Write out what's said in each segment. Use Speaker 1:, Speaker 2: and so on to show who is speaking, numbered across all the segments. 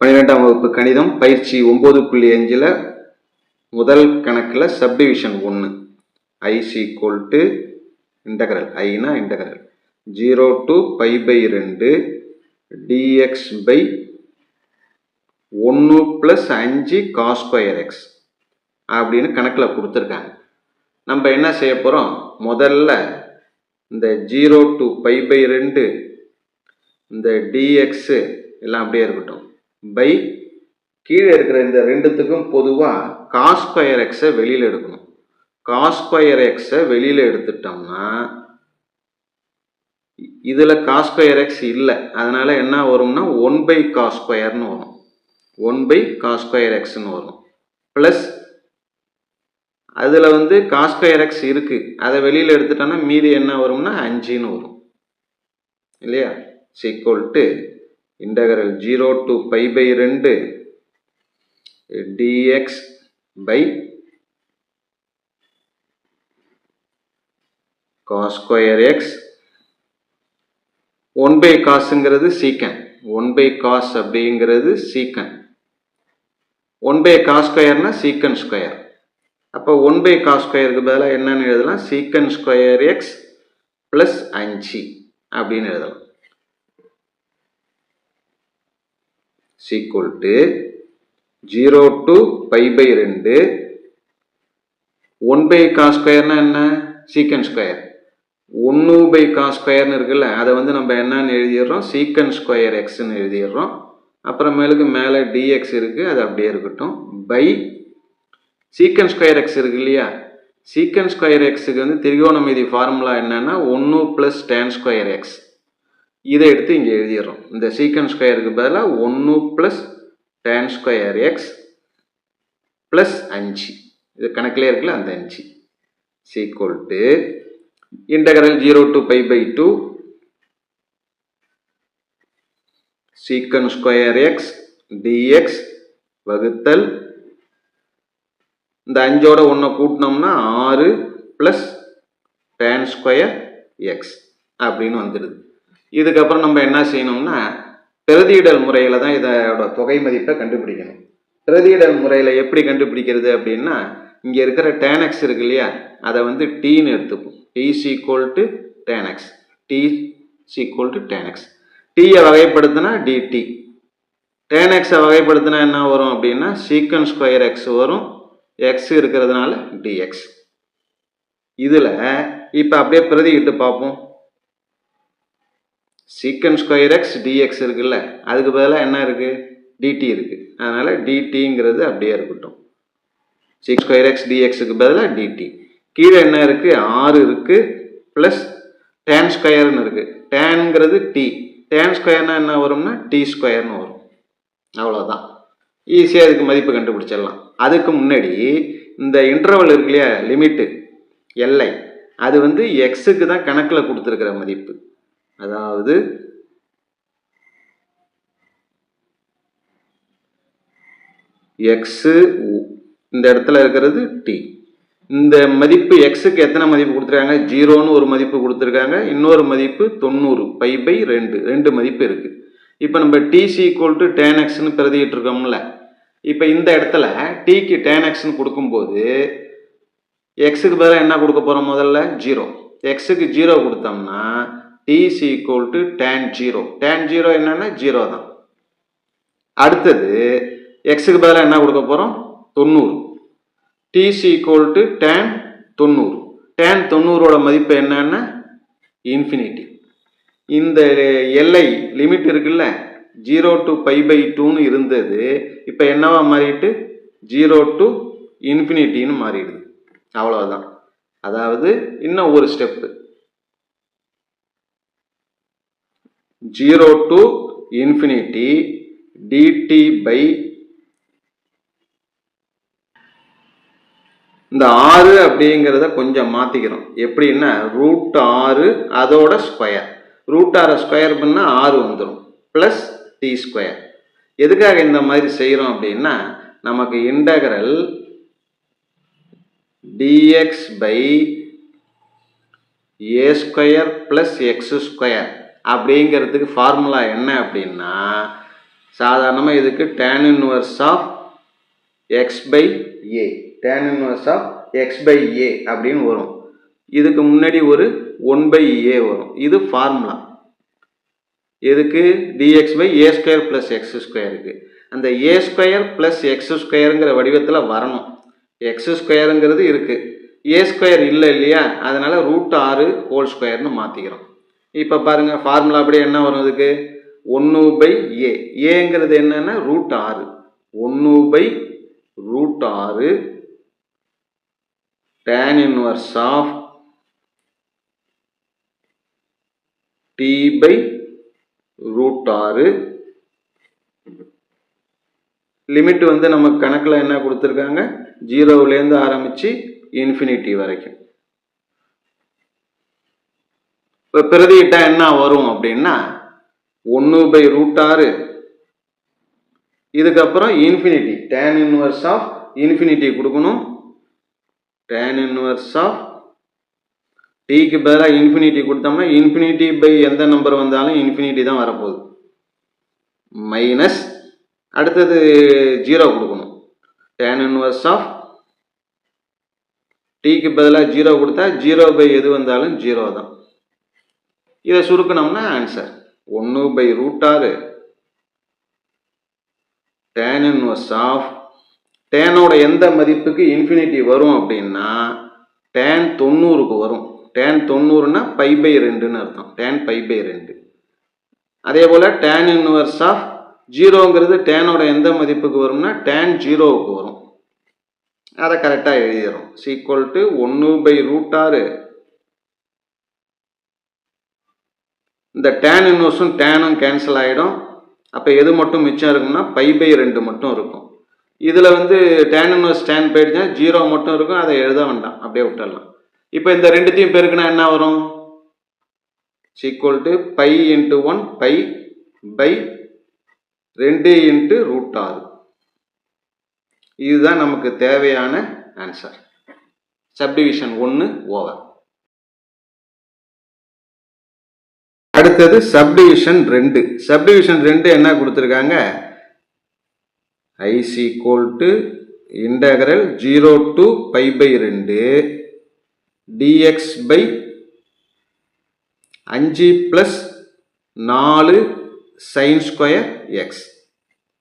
Speaker 1: 12ஆம் வகுப்பு கணிதம் பயிற்சி 9.5ல் முதல் கணக்கில் சப்டிவிஷன் 1 I = இன்டகரல் ஐனா integral 0 to π/2 dx by 1 + 5 cos²x அப்படின்னு கணக்கில் கொடுத்துருக்காங்க. நம்ம என்ன செய்ய போகிறோம், முதல்ல இந்த 0 to π/2 இந்த dx எல்லாம் அப்படியே இருக்கட்டும், பை கீழே இருக்கிற இந்த ரெண்டுத்துக்கும் பொதுவாக cos²x வெளியில் எடுக்கணும். cos²x வெளியில் எடுத்துட்டோம்னா இதில் cos²x இல்லை, அதனால என்ன வரும்னா 1/cos²ன்னு வரும், 1/cos²xன்னு வரும். ப்ளஸ் அதில் cos²x இருக்கு, அதை வெளியில் எடுத்துட்டோம்னா மீதி என்ன வரும்னா 5ன்னு வரும் இல்லையா. = இன்டகரல் 0 to π/2 dx by cos²x 1/cosங்கிறது சீக்கன், 1/cos அப்படிங்கிறது சீக்கன், 1/cos²னா சீக்கன் ஸ்கொயர். அப்போ 1/cos²க்கு பதிலாக என்னன்னு எழுதலாம், sec²x + 5 அப்படின்னு எழுதலாம். = 0 to π/2 1/cos²னா என்ன, சீக்கன் ஸ்கொயர், 1/cos²ன்னு இருக்குல்ல, அதை நம்ம என்னன்னு எழுதிடுறோம், sec²xன்னு எழுதிடுறோம். அப்புறமேலுக்கு மேலே dx இருக்குது, அது அப்படியே இருக்கட்டும், பை sec²x இருக்கு இல்லையா. sec²xக்கு திரிகோணமிதி ஃபார்முலா என்னன்னா 1 + tan²x. இதை எடுத்து இங்கே எழுதிடுறோம். இந்த sec²க்கு பதிலாக 1 + tan²x + 5, இது கணக்கிலே இருக்குல்ல அந்த 5 = இன்டகரல் 0 to π/2 sec²x dx வகுத்தல் இந்த 5ஓட 1 கூட்டினோம்னா 6 + tan²x அப்படின்னு வந்துடுது. இதுக்கப்புறம் நம்ம என்ன செய்யணும்னா பிரதியிடல் முறையில் தான் இதோட தொகை மதிப்பை கண்டுபிடிக்கணும். பிரதியிடல் முறையில் எப்படி கண்டுபிடிக்கிறது அப்படின்னா, இங்கே இருக்கிற tan x இருக்கு இல்லையா, அதை tன்னு எடுத்துப்போம். t = tan x, t = tan x. t-யை வகைப்படுத்தினா dt, tan x-ஐ வகைப்படுத்தினா என்ன வரும் அப்படின்னா sec²x வரும், x இருக்கிறதுனால dx. இதில் இப்போ அப்படியே பிரதியிட்டு பார்ப்போம். sec²x dx இருக்குல்ல, அதுக்கு பதிலாக என்ன இருக்கு, dt இருக்கு, அதனால dtங்கிறது அப்படியே இருக்கட்டும். sec²x dxக்கு பதிலாக dt. கீழே என்ன இருக்கு, 6 இருக்கு ப்ளஸ் tan²ன்னு இருக்கு. tanங்கிறது t, tan²னா என்ன வரும்னா t²ன்னு வரும். அவ்வளோதான், ஈஸியாக இதுக்கு மதிப்பு கண்டுபிடிச்சிடலாம். அதுக்கு முன்னாடி இந்த இன்டர்வல் இருக்கு இல்லையா, லிமிட்டு எல்லை, அது எக்ஸுக்கு தான் கணக்கில் கொடுத்துருக்கிற மதிப்பு. அதாவது எக்ஸு இந்த இடத்துல இருக்கிறது டி. இந்த மதிப்பு எக்ஸுக்கு எத்தனை மதிப்பு கொடுத்துருக்காங்க, 0ன்னு ஒரு மதிப்பு கொடுத்துருக்காங்க, இன்னொரு மதிப்பு 90 π/2, 2 மதிப்பு இருக்கு. இப்போ நம்ம t = tan xன்னு பிரதிட்டு இருக்கோம்ல, இப்போ இந்த இடத்துல tக்கு tan xன்னு கொடுக்கும்போது எக்ஸுக்கு பதிலாக என்ன கொடுக்க போகிறோம், முதல்ல 0, எக்ஸுக்கு 0 கொடுத்தோம்னா t = tan 0. tan 0 என்னன்னா 0 தான். அடுத்தது எக்ஸுக்கு பதிலாக என்ன கொடுக்க போகிறோம், 90, t = tan 90. tan 90ஓட மதிப்பு என்னன்னா இன்ஃபினிட்டி. இந்த எல்லை லிமிட் இருக்குல்ல, 0 to π/2ன்னு இருந்தது, இப்போ என்னவா மாறிட்டு 0 to இன்ஃபினிட்டின்னு மாறிடுது. அவ்வளோதான். அதாவது இன்னும் ஒரு step, 0 to infinity dt by இந்த 6 அப்படிங்கிறத கொஞ்சம் மாற்றிக்கிறோம். எப்படின்னா √6 அதோட ஸ்கொயர், √6 ஸ்கொயர் பண்ணால் 6 வந்துடும் ப்ளஸ் t². எதுக்காக இந்த மாதிரி செய்கிறோம் அப்படின்னா, நமக்கு integral dx by a² + x² அப்படிங்கிறதுக்கு ஃபார்முலா என்ன அப்படின்னா சாதாரணமாக இதுக்கு tan inverse of x by a, tan inverse of x by a அப்படின்னு வரும். இதுக்கு முன்னாடி ஒரு 1 by a வரும். இது ஃபார்முலா. எதுக்கு? dx by a square plus x ஸ்கொயருக்கு. அந்த a ஸ்கொயர் ப்ளஸ் எக்ஸ் ஸ்கொயருங்கிற வடிவத்தில் வரணும். எக்ஸ் ஸ்கொயருங்கிறது இருக்குது, a ஸ்கொயர் இல்லை இல்லையா, அதனால் √6 ஹோல் ஸ்கொயர்னு மாற்றிக்கிறோம். இப்போ பாருங்கள், ஃபார்முலா அப்படியே என்ன வரும்? இதுக்கு 1 by a, ஏங்கிறது என்னன்னா √6, 1 by √6 tan inverse of t by √6. Limit வந்து நமக்கு கணக்கில் என்ன கொடுத்துருக்காங்க? 0லேருந்து ஆரம்பித்து இன்ஃபினிட்டி வரைக்கும். இப்போ பிரதியிட்டா என்ன வரும் அப்படின்னா 1 by √6, இதுக்கப்புறம் infinity, tan inverse of infinity கொடுக்கணும். tan inverse ஆஃப் டீக்கு பதிலாக இன்ஃபினிட்டி கொடுத்தோம்னா இன்ஃபினிட்டி பை எந்த நம்பர் வந்தாலும் இன்ஃபினிட்டி தான் வரப்போகுது. மைனஸ் அடுத்தது 0 கொடுக்கணும். tan inverse ஆஃப் டீக்கு பதிலாக 0 கொடுத்தா 0 பை எது வந்தாலும் 0 தான். இதை சுருக்கணும்னா answer 1 by √6 tan inverse of டேனோட எந்த மதிப்புக்கு இன்ஃபினிட்டி வரும் அப்படின்னா tan 90க்கு வரும். tan 90னா π/2ன்னு அர்த்தம், tan π/2. அதே போல் tan inverse ஆஃப் 0ங்கிறது டேனோட எந்த மதிப்புக்கு வரும்னா tan 0க்கு வரும். அதை கரெக்டாக எழுதிடும். Equal to 1 by √6. இந்த tan இன்வர்ஸும் டேனும் கேன்சல் ஆகிடும். அப்போ எது மட்டும் மிச்சம் இருக்கும்னா π/2 மட்டும் இருக்கும். இதில் வந்து tan இன்வர்ஸ் tan போயிடுச்சுன்னா 0 மட்டும் இருக்கும், அதை எழுத வேண்டாம், அப்படியே விட்டுடலாம். இப்போ இந்த ரெண்டுத்தையும் பெருக்குனா என்ன வரும்? Equal to π × 1 π/2 × √6. இதுதான் நமக்கு தேவையான ஆன்சர். Subdivision 1 over. அடுத்தது சப்டிவிஷன் 2. சப்டிவிஷன் 2 என்ன கொடுத்துருக்காங்க? i = இன்டகரல் 0 to π/2 dx by 5 + 4 sin square x.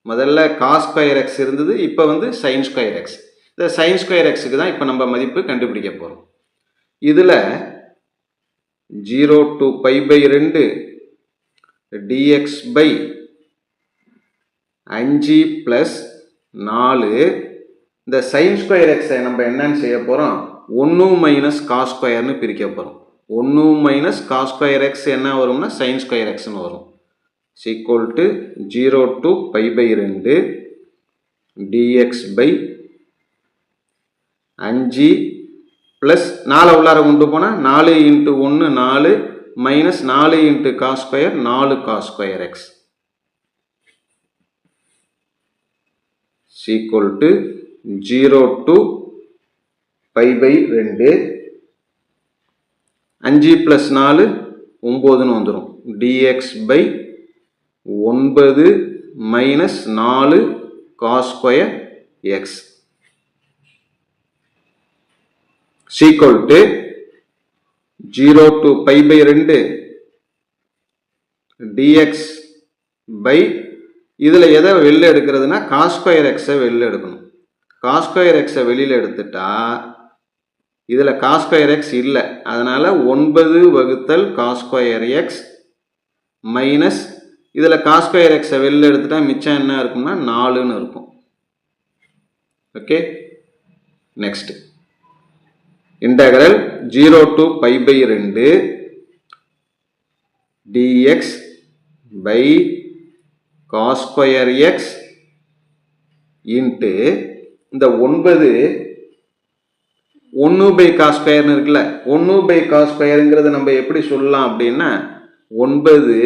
Speaker 1: முதல்ல cos ஸ்கொயர் எக்ஸ் இருந்தது, இப்போ வந்து sin ஸ்கொயர் எக்ஸ். இந்த sin ஸ்கொயர் எக்ஸுக்கு தான் இப்போ நம்ம மதிப்பு கண்டுபிடிக்க போகிறோம். இதில் 0 to π/2 dx by 5 + 4. இந்த sin ஸ்கொயர் எக்ஸை நம்ம என்னன்னு செய்ய போகிறோம்? 1 - cos ஸ்கொயர்னு பிரிக்க போகிறோம். 1 - cos ஸ்கொயர் எக்ஸ் என்ன வரும்னா sin ஸ்கொயர் எக்ஸ்னு வரும். Equal to 0 to π/2 dx by 5 + 4 உள்ளார கொண்டு போனால் 4 × 1 4 -4 × cos square 4 cos square X equal to 0 to π/2 5 + 4 9ன்னு வந்துடும். dx by 9 - 4 cos square X equal to 0 to π/2 dx by இதில் எதை வெளில எடுக்கிறதுனா cos ஸ்கொயர் எக்ஸை வெளில எடுக்கணும். cos ஸ்கொயர் எக்ஸை வெளியில் எடுத்துட்டா இதில் cos ஸ்கொயர் எக்ஸ் இல்லை, அதனால் 9 / cos ஸ்கொயர் எக்ஸ் மைனஸ் இதில் cos ஸ்கொயர் எக்ஸை வெளியில் எடுத்துட்டா மிச்சம் என்ன இருக்கும்னா 4ன்னு இருக்கும். Okay, next integral 0 to π/2 dx by cos square X into இந்த 9 1 / cos ஸ்கொயர்னு இருக்குல்ல, 1 / cos ஸ்கொயருங்கிறது நம்ம எப்படி சொல்லலாம் அப்படின்னா 9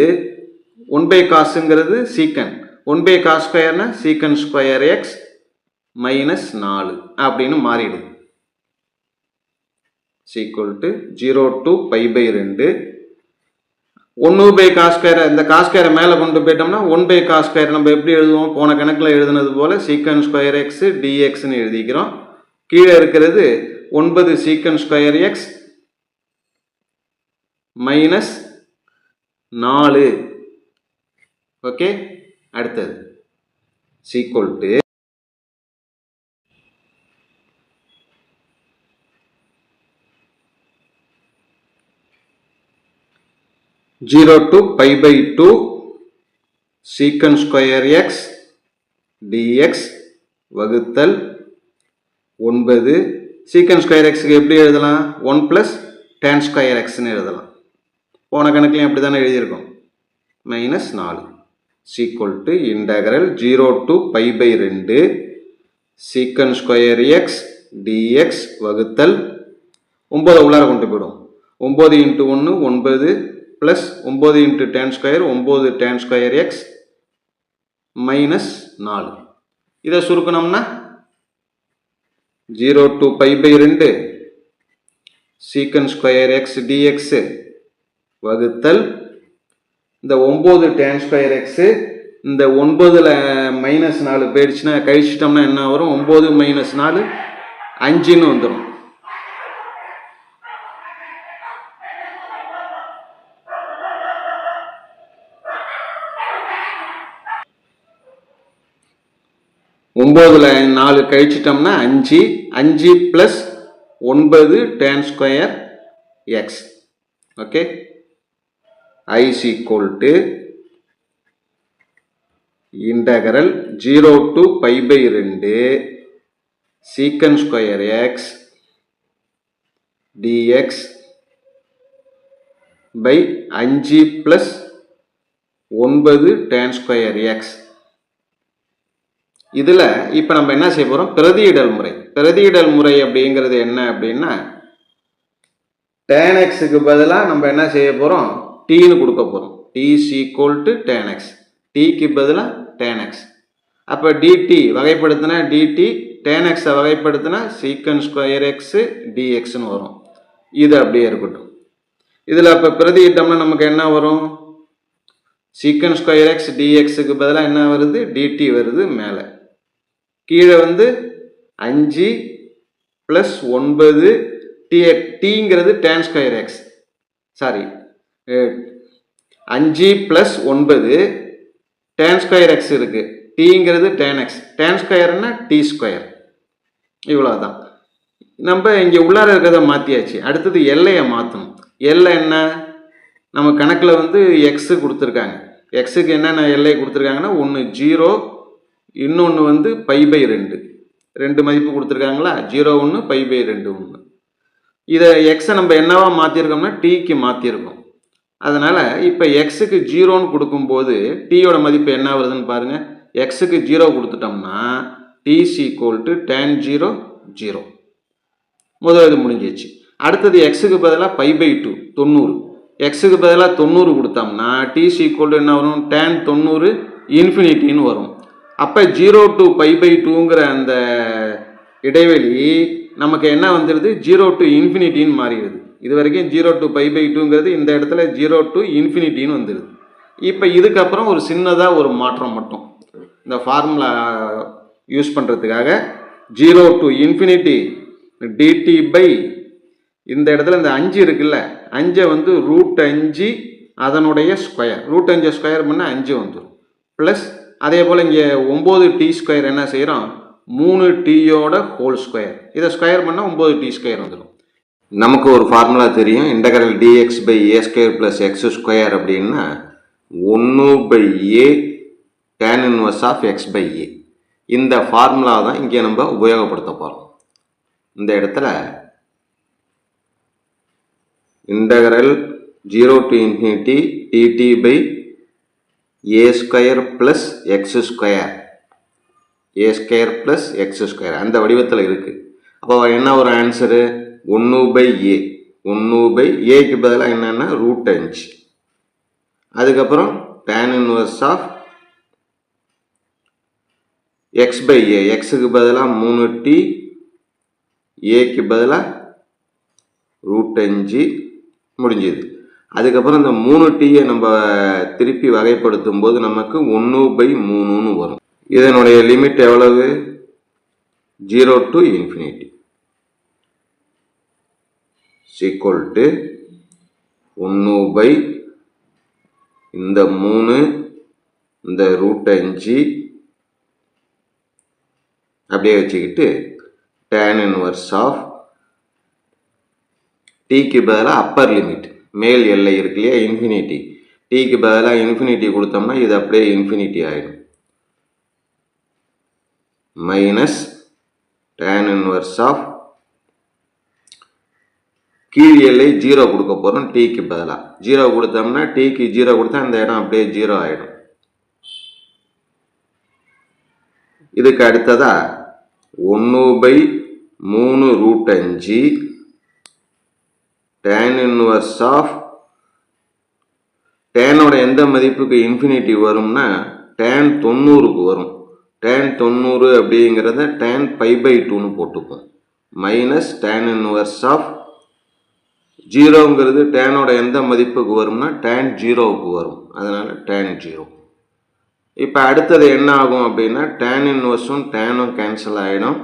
Speaker 1: 1 / cosங்கிறது சீக்கன், 1 / cos ஸ்கொயர்னா சீக்கன் ஸ்கொயர் எக்ஸ் -4 அப்படின்னு மாறிடுது. Equal to 0 to π/2 1 by cos ஸ்கொயரை இந்த காஸ் ஸ்கொயரை மேலே கொண்டு போயிட்டோம்னா 1 பை காஸ் ஸ்கொயர் நம்ம எப்படி எழுதுவோம், போன கணக்கில் எழுதுனது போல் சீக்கன் ஸ்கொயர் எக்ஸ் டிஎக்ஸ்ன்னு எழுதிக்கிறோம். கீழே இருக்கிறது 9 சீக்கன் ஸ்கொயர் எக்ஸ் மைனஸ் 4. ஓகே, அடுத்தது sequel to 0 to pi by 2 secant square x dx வகுத்தல் 9. secant square x எப்படி எழுதலாம், 1 plus tan square x ன்னு எழுதலாம். போன கணக்கிலையும் அப்படி தானே எழுதியிருக்கோம். Minus 4 equal to integral 0 to pi by 2 secant square x dx வகுத்தல் 9 உள்ளார கொண்டு போயிடும். 9 into 1 9 plus 9 into tan square 9 tan square x minus 4. இதை சுருக்கணும்னா 0 to pi by 2 secant square x dx வகுத்தல் இந்த 9 tan square x இந்த 9ல மைனஸ் 4 போயிடுச்சுன்னா கழிச்சிட்டோம்னா என்ன வரும், 9 மைனஸ் 4 5ன்னு வந்துடும். ஒன்பதுல 4 கழிச்சிட்டோம்னா 5 5 plus 9 tan square X. Okay, I equal to integral 0 to pi by 2 secant square X dx by 5 plus 9 tan square X. இதில் இப்போ நம்ம என்ன செய்ய போகிறோம், பிரதியிடல் முறை. பிரதியிடல் முறை அப்படிங்கிறது என்ன அப்படின்னா, tan xக்கு பதிலாக நம்ம என்ன செய்ய போகிறோம், டீன்னு கொடுக்க போகிறோம். T equal to tan x, டீக்கு பதிலாக tan x. அப்போ டிடி வகைப்படுத்தினா டிடி, tan x வகைப்படுத்தினா சீக்கன் ஸ்கொயர் எக்ஸ் டிஎக்ஸ்னு வரும். இது அப்படியே இருக்கட்டும். இதில் அப்போ பிரதியிட்டோம்னா நமக்கு என்ன வரும், சீக்கன் ஸ்கொயர் எக்ஸ் டிஎக்ஸுக்கு பதிலாக என்ன வருது, டிடி வருது. மேலே கீழே வந்து 5 ப்ளஸ் 9 டீங்கிறது tan square x, sorry 5 plus 9 tan square x இருக்கு, டீங்கிறது tan எக்ஸ், tan ஸ்கொயர்னா டி ஸ்கொயர். இவ்வளோதான். நம்ம இங்கே உள்ளார இருக்கிறத மாற்றியாச்சு. அடுத்தது எல்லையை மாற்றணும். எல்லை என்ன, நம்ம கணக்கில் வந்து எக்ஸு கொடுத்துருக்காங்க. எக்ஸுக்கு என்னென்ன எல்லை கொடுத்துருக்காங்கன்னா, ஒன்று 0, இன்னொன்று வந்து பை பை 2, 2 மதிப்பு கொடுத்துருக்காங்களா, 0 1 பை பை 2 1. இதை எக்ஸை நம்ம என்னவா மாற்றிருக்கோம்னா டீக்கு மாற்றிருக்கோம். அதனால் இப்போ எக்ஸுக்கு 0ன்னு கொடுக்கும்போது டீயோட மதிப்பு என்ன வருதுன்னு பாருங்கள். எக்ஸுக்கு 0 கொடுத்துட்டோம்னா டி ஈக்குவல் டு tan 0 0. முதல் முடிஞ்சிச்சு. அடுத்தது எக்ஸுக்கு பதிலாக பை பை 2 90, எக்ஸுக்கு பதிலாக 90 கொடுத்தோம்னா டி ஈக்குவல் டு என்ன வரும், tan 90 இன்ஃபினிட்டின்னு வரும். அப்போ 0 to pi by 2ங்கிற அந்த இடைவெளி நமக்கு என்ன வந்துடுது, 0 to இன்ஃபினிட்டின்னு மாறிடுது. இது வரைக்கும் 0 to pi by 2ங்கிறது இந்த இடத்துல 0 to இன்ஃபினிட்டின்னு வந்துடுது. இப்போ இதுக்கப்புறம் ஒரு சின்னதாக ஒரு மாற்றம் மட்டும் இந்த ஃபார்முலா யூஸ் பண்ணுறதுக்காக 0 to இன்ஃபினிட்டி டிடி பை இந்த இடத்துல இந்த 5 இருக்குல்ல, 5 வந்து √5 அதனுடைய ஸ்கொயர், √5 ஸ்கொயர் பண்ணால் 5 வந்துடும். ப்ளஸ் அதே போல் இங்கே 9 டி ஸ்கொயர் என்ன செய்கிறோம், 3 டீயோட ஹோல் ஸ்கொயர். இதை ஸ்கொயர் பண்ணால் 9 டி ஸ்கொயர் வந்துடும். நமக்கு ஒரு ஃபார்முலா தெரியும், integral dx by a square plus x square அப்படின்னா 1 by a tan inverse of x by a. இந்த ஃபார்முலா தான் இங்கே நம்ம உபயோகப்படுத்த போகிறோம். இந்த இடத்துல integral 0 to infinity dt by a square plus x square, a square plus x square அந்த வடிவத்தில் இருக்குது. அப்போ என்ன ஒரு ஆன்சரு, 1 by a, 1 by ஏக்கு பதிலாக என்னென்னா √5, அதுக்கப்புறம் tan inverse of x by a, எக்ஸுக்கு பதிலாக 3t, ஏக்கு பதிலாக √5 முடிஞ்சுது. அதுக்கப்புறம் இந்த 3Tயை நம்ம திருப்பி வகைப்படுத்தும் போது நமக்கு 1/3ன்னு வரும். இதனுடைய லிமிட் எவ்வளவு? 0 to infinity equal to 1/, இந்த 3, இந்த √5 அப்படியே வச்சுக்கிட்டு tan inverse of tக்கு பதிலாக அப்பர் லிமிட் மேல் எல்லை இருக்கு இல்லையா இன்ஃபினிட்டி, tக்கு பதிலாக இன்ஃபினிட்டி கொடுத்தோம்னா இது அப்படியே இன்ஃபினிட்டி ஆகிடும். மைனஸ் tan inverse of கீழ் எல்லை 0 கொடுக்க போகிறோம் tக்கு பதிலாக. 0 கொடுத்தோம்னா tக்கு 0 கொடுத்தா இந்த இடம் அப்படியே 0 ஆகிடும். இதுக்கு அடுத்ததா 1/3√5 tan inverse of டேனோட எந்த மதிப்புக்கு இன்ஃபினிட்டி வரும்னா tan 90க்கு வரும். tan 90 அப்படிங்கிறத tan π/2ன்னு போட்டுப்போம். மைனஸ் tan inverse of 0ங்கிறது டேனோட எந்த மதிப்புக்கு வரும்னா tan 0க்கு வரும். அதனால tan 0. இப்போ அடுத்தது என்ன ஆகும் அப்படின்னா tan inverseம் tanம் கேன்சல் ஆகிடும்.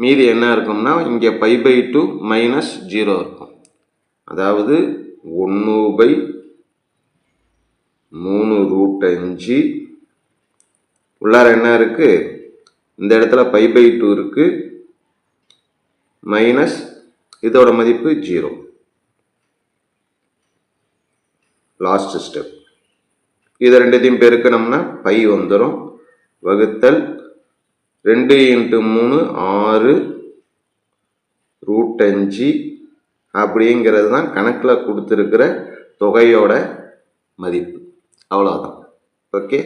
Speaker 1: மீதி என்ன இருக்கும்னா இங்கே π/2 மைனஸ் 0 இருக்கும். அதாவது 1/3√5 உள்ளார என்ன இருக்கு? இந்த இடத்துல π/2 இருக்கு மைனஸ் இதோட மதிப்பு 0. Last step. இது ரெண்டுத்தையும் பெருக்கணும்னா பை வந்துடும். வகுத்தல் 2 × 3 6 √5 அப்படிங்கிறது தான் கணக்கில் கொடுத்துருக்கிற தொகையோட மதிப்பு. அவ்வளோதான். ஓகே.